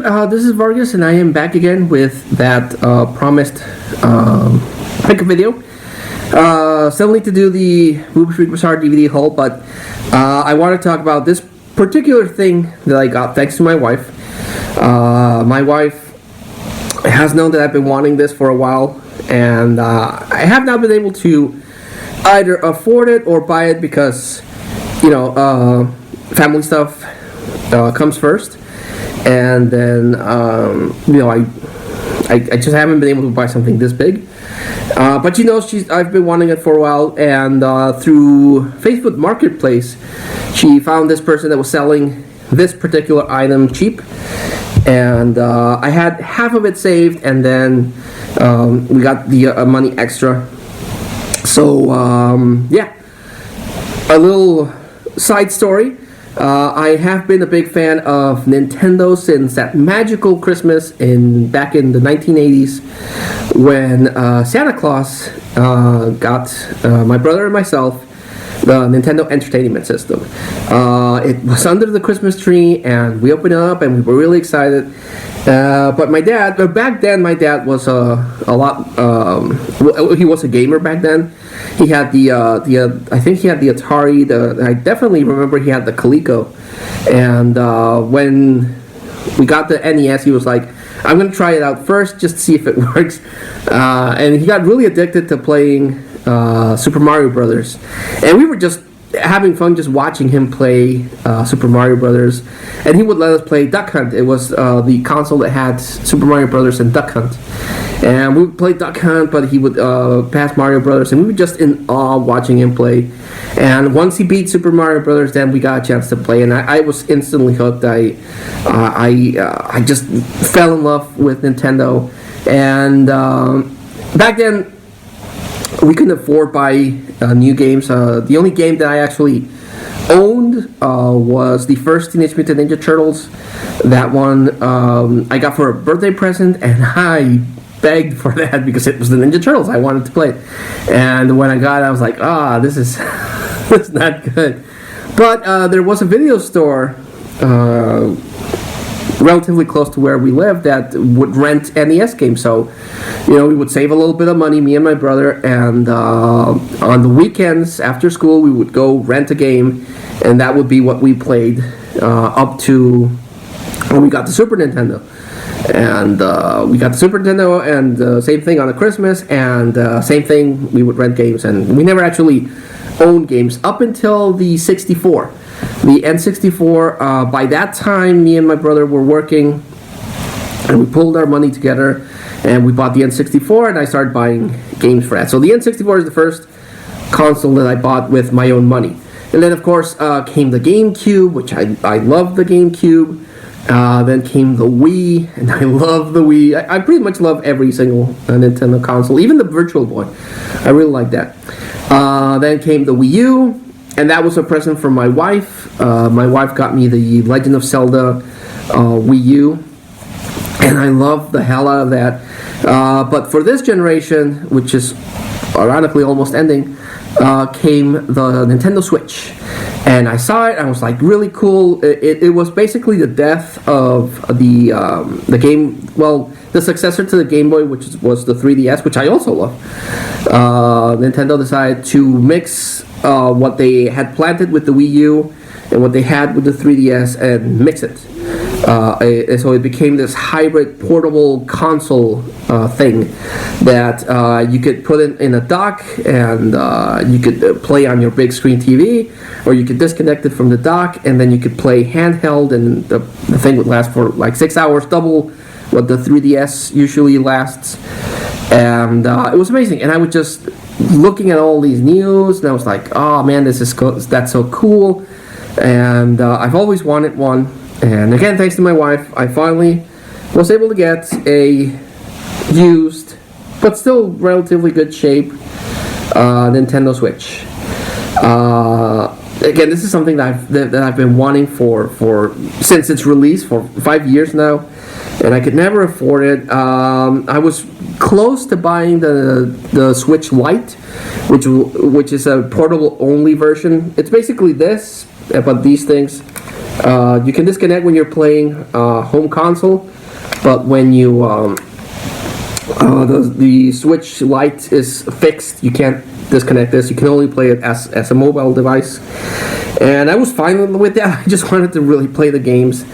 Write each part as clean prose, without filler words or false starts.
This is Vargas, and I am back again with that promised pick a video. Still need to do the Movie Street Bazaar DVD haul, but I want to talk about this particular thing that I got thanks to my wife. My wife has known that I've been wanting this for a while, and I have not been able to either afford it or buy it because, family stuff comes first. And then, I just haven't been able to buy something this big. But I've been wanting it for a while, and through Facebook Marketplace, she found this person that was selling this particular item cheap. And I had half of it saved, and then we got the money extra. So, a little side story. I have been a big fan of Nintendo since that magical Christmas back in the 1980s when Santa Claus got my brother and myself the Nintendo Entertainment System. It was under the Christmas tree, and we opened it up, and we were really excited. But my dad, back then, my dad was he was a gamer back then. He had I think he had the Atari. I definitely remember he had the Coleco. And when we got the NES, he was like, "I'm gonna try it out first, just to see if it works." And he got really addicted to playing Super Mario Brothers, and we were just having fun just watching him play Super Mario Brothers. And he would let us play Duck Hunt. It was the console that had Super Mario Brothers and Duck Hunt, and we would play Duck Hunt, but he would pass Mario Brothers, and we were just in awe watching him play. And once he beat Super Mario Brothers, then we got a chance to play, and I was instantly hooked. I just fell in love with Nintendo. And back then, we couldn't afford buy new games. The only game that I actually owned was the first Teenage Mutant Ninja Turtles. That one I got for a birthday present, and I begged for that because it was the Ninja Turtles. I wanted to play it. And when I got it, I was like, this is this is not good. But there was a video store relatively close to where we lived that would rent NES games. So, we would save a little bit of money, me and my brother, and on the weekends after school, we would go rent a game, and that would be what we played up to when we got the Super Nintendo. And we got the Super Nintendo, and same thing on the Christmas, and same thing, we would rent games, and we never actually owned games up until the 64. The N64, by that time, me and my brother were working, and we pulled our money together, and we bought the N64, and I started buying games for that. So the N64 is the first console that I bought with my own money. And then, of course, came the GameCube, which I loved the GameCube. Then came the Wii, and I love the Wii. I pretty much love every single Nintendo console, even the Virtual Boy. I really like that. Then came the Wii U. And that was a present from my wife. My wife got me the Legend of Zelda Wii U, and I love the hell out of that. But for this generation, which is ironically almost ending, came the Nintendo Switch. And I saw it, and I was like, really cool. It was basically the death of the game, the successor to the Game Boy, which was the 3DS, which I also love. Nintendo decided to mix what they had planted with the Wii U and what they had with the 3DS and mix it. So it became this hybrid portable console thing that you could put in a dock, and you could play on your big screen TV, or you could disconnect it from the dock, and then you could play handheld, and the thing would last for like 6 hours, double what the 3DS usually lasts. And it was amazing. And I was just looking at all these news, and I was like, oh man, that's so cool. And I've always wanted one. And again, thanks to my wife, I finally was able to get a used, but still relatively good shape, Nintendo Switch. Again, this is something that I've been wanting for since its release for 5 years now, and I could never afford it. I was close to buying the Switch Lite, which is a portable only version. It's basically this, but these things You can disconnect when you're playing home console, but when you the Switch Lite is fixed, you can't disconnect this. You can only play it as a mobile device. And I was fine with that. I just wanted to really play the games.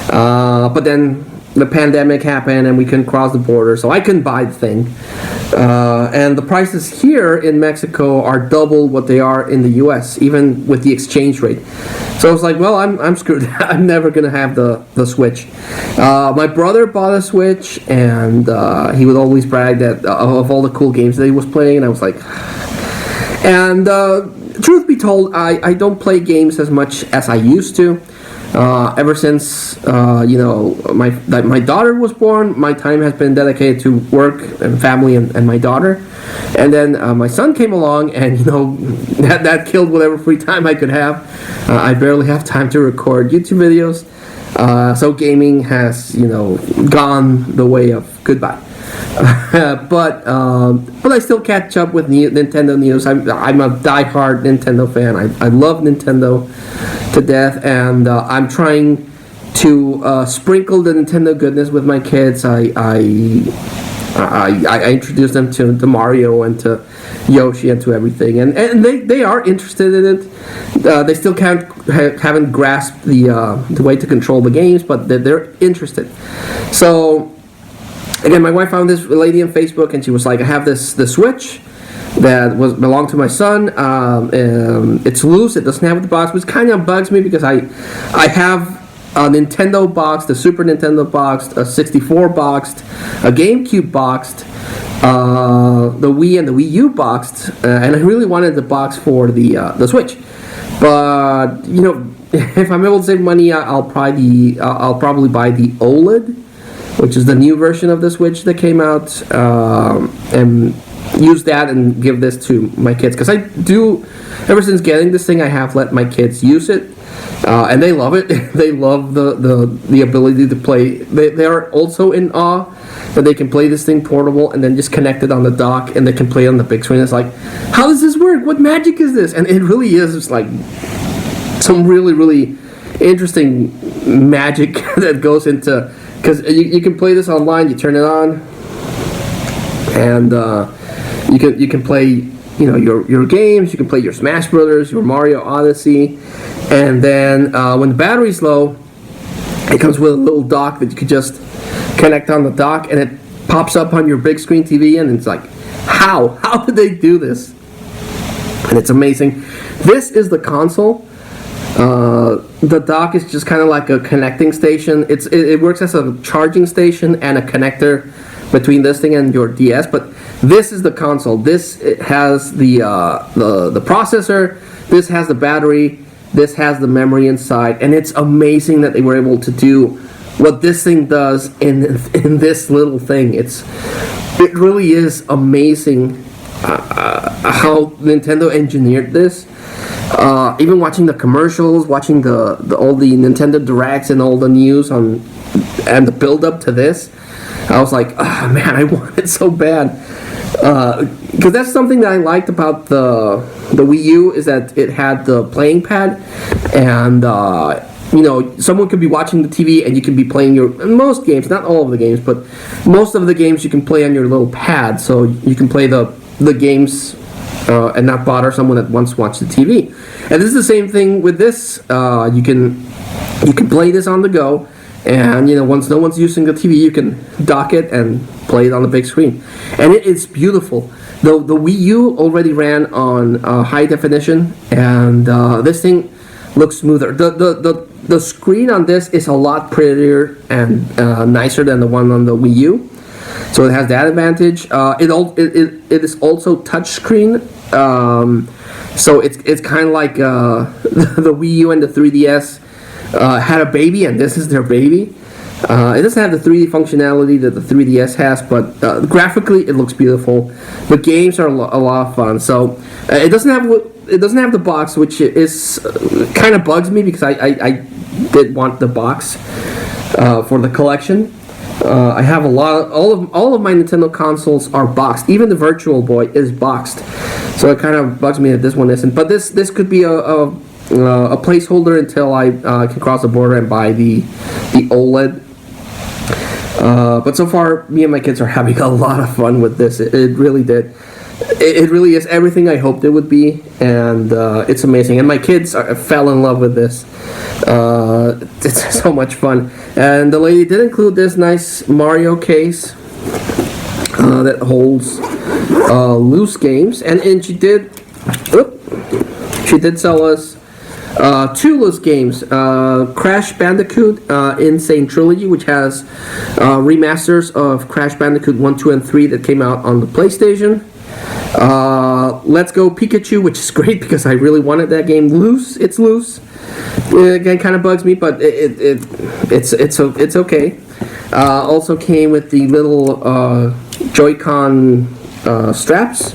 But then the pandemic happened and we couldn't cross the border, so I couldn't buy the thing. And the prices here in Mexico are double what they are in the US, even with the exchange rate. So I was like, well, I'm screwed. I'm never going to have the Switch. My brother bought a Switch, and he would always brag that of all the cool games that he was playing, and I was like... And truth be told, I don't play games as much as I used to. Ever since my daughter was born, my time has been dedicated to work and family and my daughter. And then my son came along, and that killed whatever free time I could have. I barely have time to record YouTube videos, so gaming has gone the way of goodbye. But I still catch up with Nintendo news. I'm a die-hard Nintendo fan. I love Nintendo to death, and I'm trying to sprinkle the Nintendo goodness with my kids. I introduce them to Mario and to Yoshi and to everything, and they are interested in it. They still haven't grasped the way to control the games, but they're interested. So again, my wife found this lady on Facebook, and she was like, I have this Switch that belonged to my son. It's loose. It doesn't have the box, which kind of bugs me because I have a Nintendo box, the Super Nintendo box, a 64 boxed, a GameCube boxed, the Wii and the Wii U boxed, and I really wanted the box for the Switch. But if I'm able to save money, I'll probably buy the OLED, which is the new version of the Switch that came out, and use that and give this to my kids. Because I do, ever since getting this thing, I have let my kids use it, and they love it. They love the ability to play. They are also in awe that they can play this thing portable and then just connect it on the dock, and they can play on the big screen. It's like, how does this work? What magic is this? And it really is just like some really, really interesting magic that goes into... Because you can play this online. You turn it on, and you can play your games. You can play your Smash Brothers, your Mario Odyssey, and then when the battery's low, it comes with a little dock that you could just connect on the dock, and it pops up on your big screen TV, and it's like, how did they do this? And it's amazing. This is the console. The dock is just kind of like a connecting station. It works as a charging station and a connector between this thing and your DS. But this is the console. This has the processor. This has the battery. This has the memory inside, and it's amazing that they were able to do what this thing does in this little thing. It really is amazing how Nintendo engineered this. Even watching the commercials, watching all the Nintendo Directs and all the news and the build up to this, I was like, oh, man, I want it so bad. Because that's something that I liked about the Wii U, is that it had the playing pad, and someone could be watching the TV and you can be playing most games, not all of the games, but most of the games you can play on your little pad, so you can play the games and not bother someone that wants to watch the TV. And this is the same thing with this. You can play this on the go, and once no one's using the TV, you can dock it and play it on the big screen. And it is beautiful. The Wii U already ran on high definition, and this thing looks smoother. The screen on this is a lot prettier and nicer than the one on the Wii U. So it has that advantage. It is also touchscreen. So it's kind of like the Wii U and the 3DS had a baby, and this is their baby. It doesn't have the 3D functionality that the 3DS has, but graphically it looks beautiful. The games are a lot of fun. So it doesn't have the box, which is kind of bugs me, because I did want the box for the collection. I have all of my Nintendo consoles are boxed. Even the Virtual Boy is boxed, so it kind of bugs me that this one isn't. But this could be a a placeholder until I can cross the border and buy the OLED. But so far, me and my kids are having a lot of fun with this. It really did. It really is everything I hoped it would be, and it's amazing. And my kids fell in love with this. It's so much fun. And the lady did include this nice Mario case that holds loose games, and she did sell us 2 loose games. Crash Bandicoot Insane Trilogy, which has remasters of Crash Bandicoot 1, 2, and 3 that came out on the PlayStation. Let's Go Pikachu, which is great because I really wanted that game loose. It's loose. It kind of bugs me, but it's okay. Also came with the little Joy-Con straps,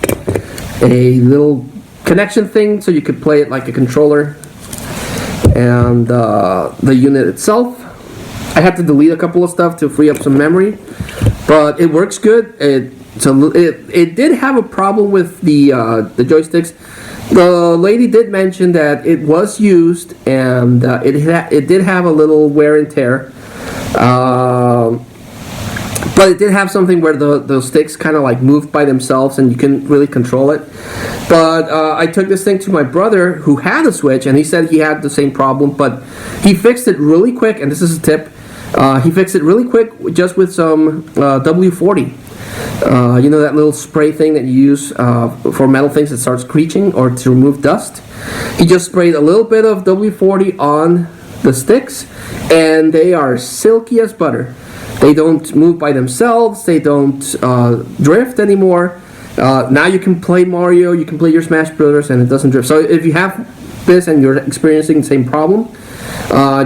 a little connection thing so you could play it like a controller, and the unit itself. I had to delete a couple of stuff to free up some memory, but it works good. It did have a problem with the joysticks. The lady did mention that it was used, and it did have a little wear and tear. But it did have something where the sticks kind of like moved by themselves and you couldn't really control it. But I took this thing to my brother who had a Switch, and he said he had the same problem, but he fixed it really quick, and this is a tip. He fixed it really quick just with some W40. You know that little spray thing that you use for metal things that starts screeching or to remove dust? He just sprayed a little bit of W40 on the sticks, and they are silky as butter. They don't move by themselves. They don't drift anymore. Now you can play Mario, you can play your Smash Brothers, and it doesn't drift. So if you have this and you're experiencing the same problem,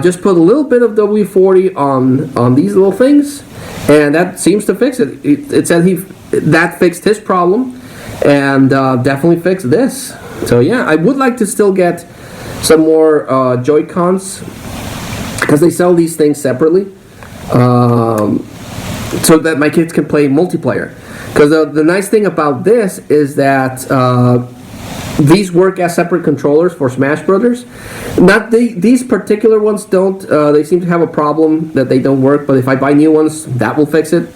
just put a little bit of W40 on these little things, and that seems to fix it. It said that fixed his problem, and definitely fixed this. So yeah, I would like to still get some more Joy-Cons, because they sell these things separately, so that my kids can play multiplayer. Because the nice thing about this is that these work as separate controllers for Smash Brothers. These particular ones don't. They seem to have a problem that they don't work. But if I buy new ones, that will fix it.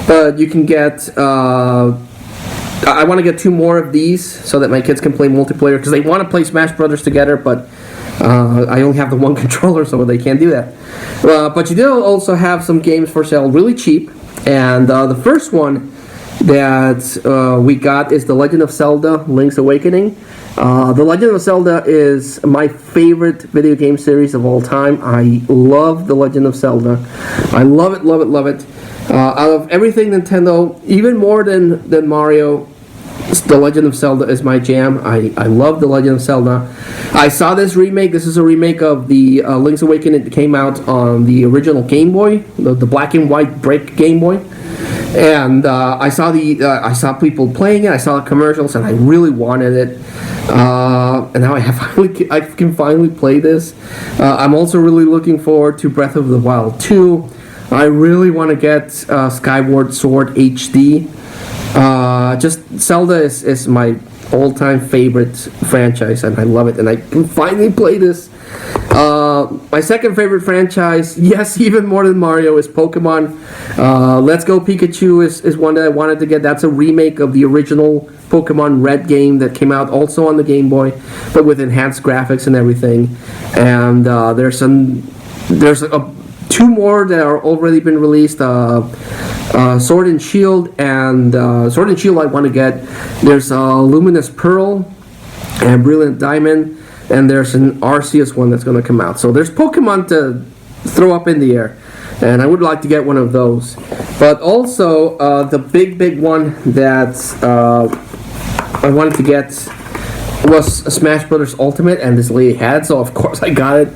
But you can get. I want to get 2 more of these so that my kids can play multiplayer, because they want to play Smash Brothers together, but I only have the one controller, so they can't do that. But you do also have some games for sale really cheap, and the first one that we got is The Legend of Zelda: Link's Awakening. The Legend of Zelda is my favorite video game series of all time. I love The Legend of Zelda. I love it, love it, love it. Out of everything Nintendo, even more than Mario, The Legend of Zelda is my jam. I love The Legend of Zelda. I saw this remake. This is a remake of the Link's Awakening that came out on the original Game Boy, the black and white brick Game Boy. And I saw people playing it. I saw the commercials, and I really wanted it. And now I can finally play this. I'm also really looking forward to Breath of the Wild 2. I really want to get Skyward Sword HD. Just Zelda is my all-time favorite franchise, and I love it, and I can finally play this. My second favorite franchise, yes, even more than Mario, is Pokemon. Let's Go Pikachu is one that I wanted to get. That's a remake of the original Pokemon Red game that came out also on the Game Boy, but with enhanced graphics and everything. And there's 2 more that are already been released. Sword and Shield, and Sword and Shield I want to get. There's Luminous Pearl and Brilliant Diamond, and there's an Arceus one that's going to come out. So there's Pokemon to throw up in the air, and I would like to get one of those. But also the big one that I wanted to get was Smash Brothers Ultimate, and this lady had, so of course I got it.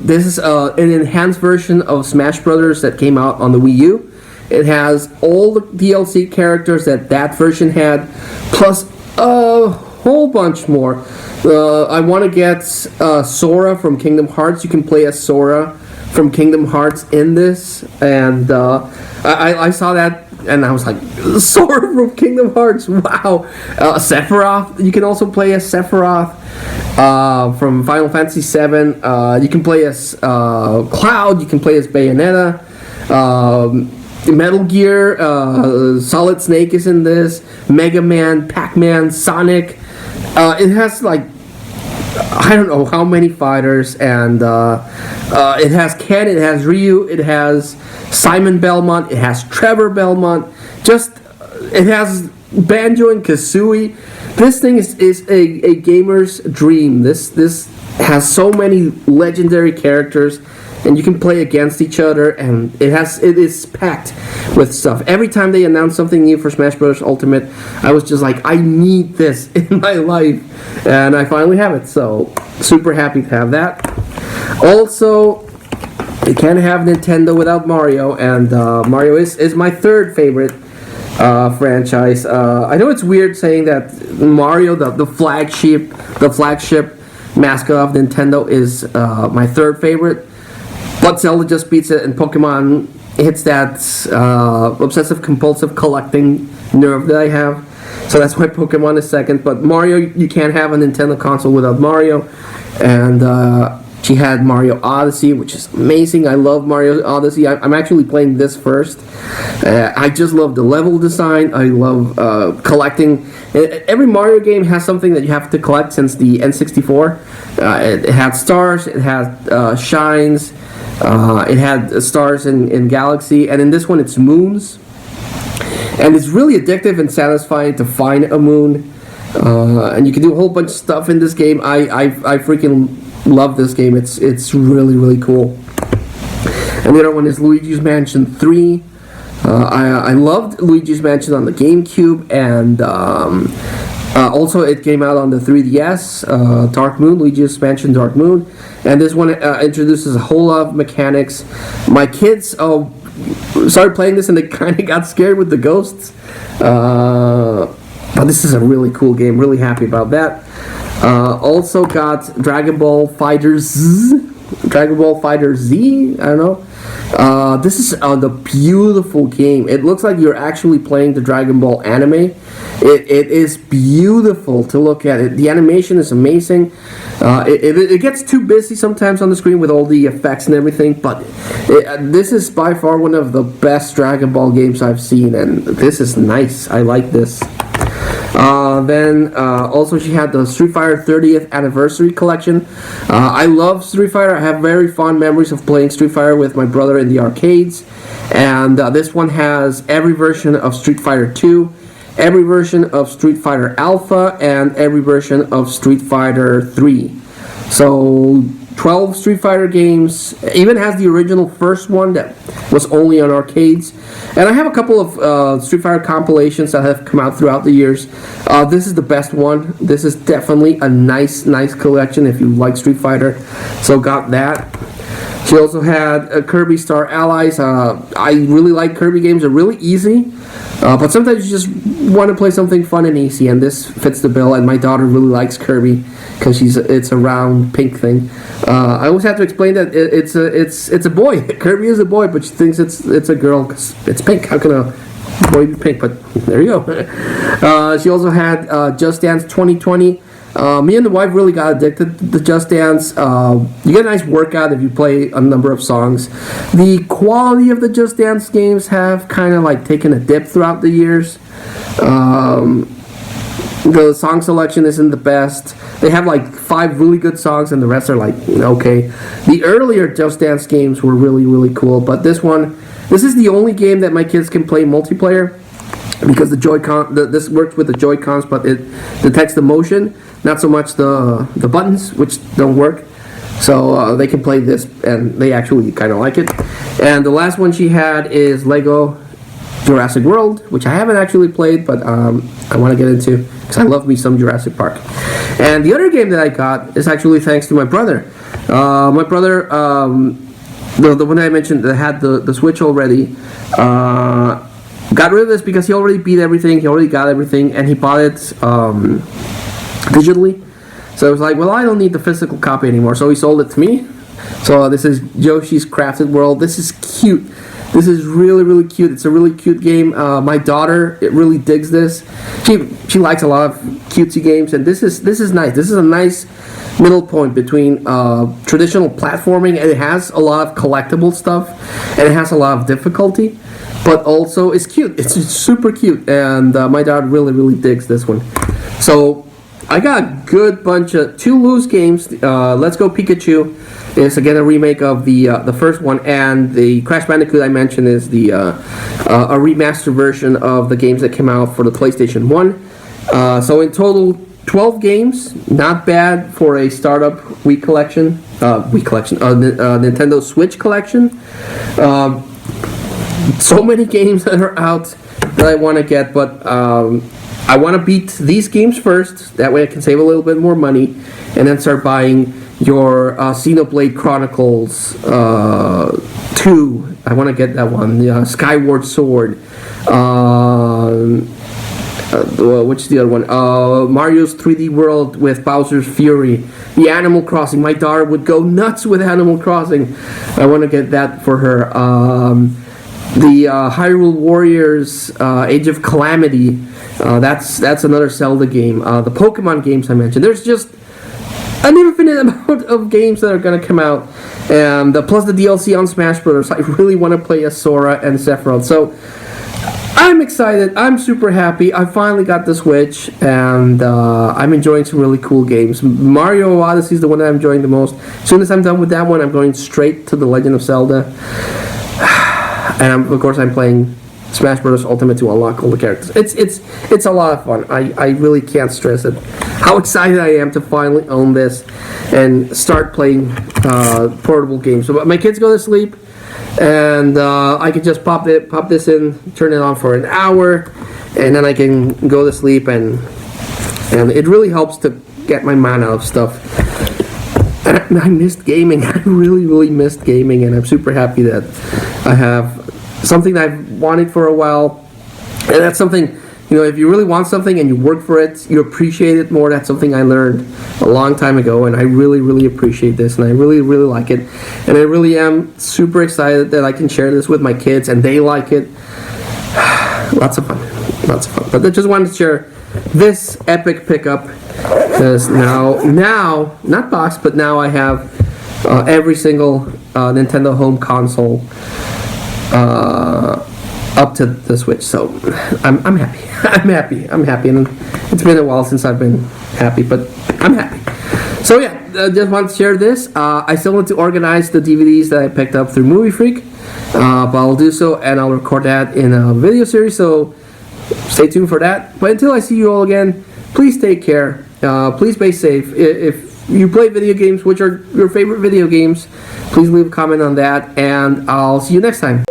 This is an enhanced version of Smash Brothers that came out on the Wii U. It has all the DLC characters that version had, plus a whole bunch more. I want to get Sora from Kingdom Hearts. You can play as Sora from Kingdom Hearts in this, and I saw that and I was like, Sora from Kingdom Hearts, wow. Sephiroth, you can also play as Sephiroth from Final Fantasy VII. You can play as Cloud, you can play as Bayonetta. Metal Gear, Solid Snake is in this, Mega Man, Pac-Man, Sonic. It has like, I don't know how many fighters, and it has Ken, it has Ryu, it has Simon Belmont, it has Trevor Belmont, it has Banjo and Kazooie. This thing is a gamer's dream. This has so many legendary characters, and you can play against each other, and it is packed with stuff. Every time they announce something new for Smash Bros. Ultimate, I was just like, I need this in my life, and I finally have it, so super happy to have that. Also, you can't have Nintendo without Mario, and Mario is my third favorite franchise. I know it's weird saying that Mario, the flagship mascot of Nintendo, is my third favorite. But Zelda just beats it, and Pokemon hits that obsessive-compulsive collecting nerve that I have. So that's why Pokemon is second. But Mario, you can't have a Nintendo console without Mario. And she had Mario Odyssey, which is amazing. I love Mario Odyssey. I'm actually playing this first. I just love the level design. I love collecting. Every Mario game has something that you have to collect since the N64. It had stars, it had shines, it had stars in Galaxy, and in this one it's moons. And it's really addictive and satisfying to find a moon. And you can do a whole bunch of stuff in this game. I freaking love this game. It's really, really cool. And the other one is Luigi's Mansion 3. I loved Luigi's Mansion on the GameCube, and also it came out on the 3DS, Dark Moon, Luigi's Mansion Dark Moon. And this one introduces a whole lot of mechanics. My kids started playing this and they kind of got scared with the ghosts. But this is a really cool game, really happy about that. Also got Dragon Ball Fighter Z, I don't know. This is the beautiful game. It looks like you're actually playing the Dragon Ball anime. It is beautiful to look at. The animation is amazing. It gets too busy sometimes on the screen with all the effects and everything, but this is by far one of the best Dragon Ball games I've seen, and this is nice. I like this. Then also she had the Street Fighter 30th Anniversary Collection. I love Street Fighter. I have very fond memories of playing Street Fighter with my brother in the arcades. And this one has every version of Street Fighter 2, every version of Street Fighter Alpha, and every version of Street Fighter 3. So 12 Street Fighter games. It even has the original first one that was only on arcades. And I have a couple of Street Fighter compilations that have come out throughout the years. This is the best one. This is definitely a nice collection if you like Street Fighter. So got that. She also had Kirby Star Allies. I really like Kirby games. They're really easy. But sometimes you just want to play something fun and easy, and this fits the bill. And my daughter really likes Kirby because it's a round pink thing. I always have to explain that it's a boy. Kirby is a boy, but she thinks it's a girl because it's pink. How can a boy be pink? But there you go. She also had Just Dance 2020. Me and the wife really got addicted to Just Dance. You get a nice workout if you play a number of songs. The quality of the Just Dance games have kind of like taken a dip throughout the years. The song selection isn't the best. They have like 5 really good songs and the rest are like okay. The earlier Just Dance games were really cool, but this is the only game that my kids can play multiplayer because the Joy-Con, this works with the Joy-Cons, but it detects the motion, not so much the buttons, which don't work. So they can play this and they actually kind of like it. And the last one she had is Lego Jurassic World, which I haven't actually played, but I want to get into because I love me some Jurassic Park. And the other game that I got is actually thanks to my brother. My brother, the one I mentioned that had the Switch already, got rid of this because he already beat everything, he already got everything, and he bought it digitally. So I was like, well, I don't need the physical copy anymore, so he sold it to me. So this is Yoshi's Crafted World. This is cute. This is really, really cute. It's a really cute game. My daughter, it really digs this. She likes a lot of cutesy games, and this is nice. This is a nice middle point between traditional platforming, and it has a lot of collectible stuff, and it has a lot of difficulty, but also it's cute. It's super cute, and my daughter really, really digs this one. So I got a good bunch of 2 loose games. Let's Go Pikachu is again a remake of the first one, and the Crash Bandicoot I mentioned is the a remastered version of the games that came out for the PlayStation 1. So in total, 12 games, not bad for a startup Wii collection, Nintendo Switch collection. So many games that are out that I want to get, but I want to beat these games first. That way I can save a little bit more money, and then start buying your Xenoblade Chronicles 2. I want to get that one. The Skyward Sword. Which is the other one? Mario's 3D World with Bowser's Fury. The Animal Crossing. My daughter would go nuts with Animal Crossing. I want to get that for her. The Hyrule Warriors Age of Calamity. That's another Zelda game. The Pokemon games I mentioned. There's just an infinite amount of games that are going to come out, and plus the DLC on Smash Bros. I really want to play as Sora and Sephiroth. So I'm excited. I'm super happy. I finally got the Switch, and I'm enjoying some really cool games. Mario Odyssey is the one that I'm enjoying the most. As soon as I'm done with that one, I'm going straight to The Legend of Zelda. And of course, I'm playing Smash Bros. Ultimate to unlock all the characters. It's a lot of fun. I really can't stress it. How excited I am to finally own this and start playing portable games. So my kids go to sleep, and I can just pop this in, turn it on for an hour, and then I can go to sleep, and it really helps to get my mind out of stuff. And I missed gaming. I really, really missed gaming, and I'm super happy that I have something that I've wanted for a while. And that's something, if you really want something and you work for it, you appreciate it more. That's something I learned a long time ago, and I really, really appreciate this, and I really, really like it. And I really am super excited that I can share this with my kids, and they like it. Lots of fun. But I just wanted to share this epic pickup, because now, not box, but now I have every single Nintendo home console up to the Switch. So I'm happy. I'm happy, and it's been a while since I've been happy, but I'm happy. So yeah, just wanted to share this. I still want to organize the DVDs that I picked up through Movie Freak, but I'll do so, and I'll record that in a video series, so stay tuned for that. But until I see you all again, please take care. Please stay safe. If you play video games, which are your favorite video games, please leave a comment on that, and I'll see you next time.